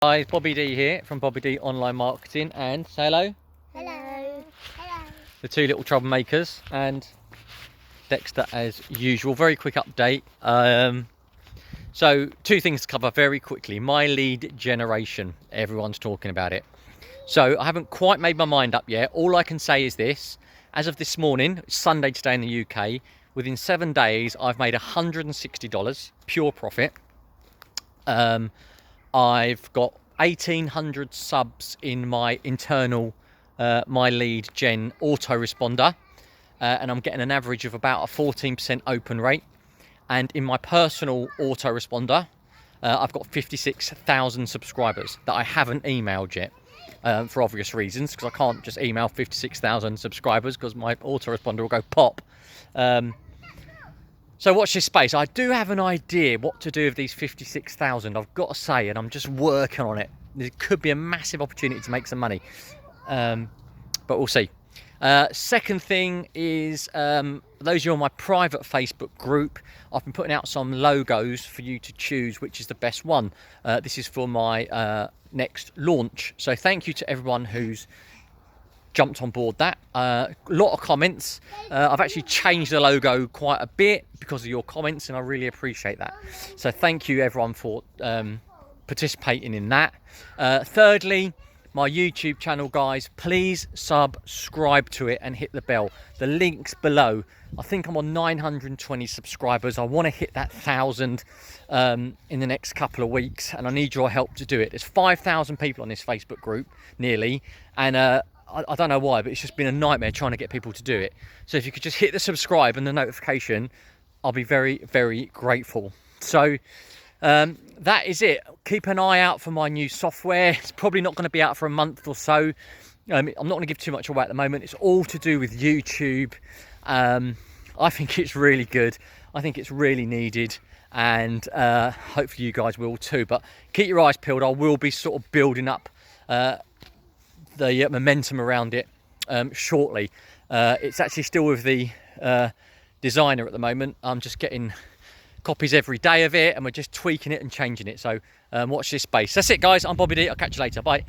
Hi, Bobby D here from Bobby D Online Marketing, and say hello. Hello. Hello. The two little troublemakers and Dexter as usual. Very quick update. So two things to cover very quickly. My lead generation, everyone's talking about it. So I haven't quite made my mind up yet. All I can say is this: as of this morning, it's Sunday today in the UK, within 7 days I've made $160 pure profit. I've got 1,800 subs in my internal my lead gen autoresponder, and I'm getting an average of about a 14% open rate. And in my personal autoresponder, I've got 56,000 subscribers that I haven't emailed yet, for obvious reasons, because I can't just email 56,000 subscribers because my autoresponder will go pop. So watch this space. I do have an idea what to do with these 56,000, I've got to say, and I'm just working on it. There could be a massive opportunity to make some money, but we'll see. Second thing is, those of you on my private Facebook group, I've been putting out some logos for you to choose which is the best one. This is for my next launch. So thank you to everyone who's jumped on board that. A lot of comments. I've actually changed the logo quite a bit because of your comments, and I really appreciate that. So thank you everyone for participating in that. Thirdly, my YouTube channel, guys, please subscribe to it and hit the bell. The link's below. I think I'm on 920 subscribers. I want to hit that 1,000 in the next couple of weeks, and I need your help to do it. There's 5,000 people on this Facebook group, nearly, and I don't know why, but it's just been a nightmare trying to get people to do it. So if you could just hit the subscribe and the notification, I'll be very, very grateful. So that is it. Keep an eye out for my new software. It's probably not going to be out for a month or so. I'm not going to give too much away at the moment. It's all to do with YouTube. I think it's really good. I think it's really needed, and hopefully you guys will too. But keep your eyes peeled. I will be sort of building up the momentum around it shortly. It's actually still with the designer at the moment. I'm just getting copies every day of it, and we're just tweaking it and changing it. So watch this space. That's it, guys. I'm Bobby D. I'll catch you later. Bye.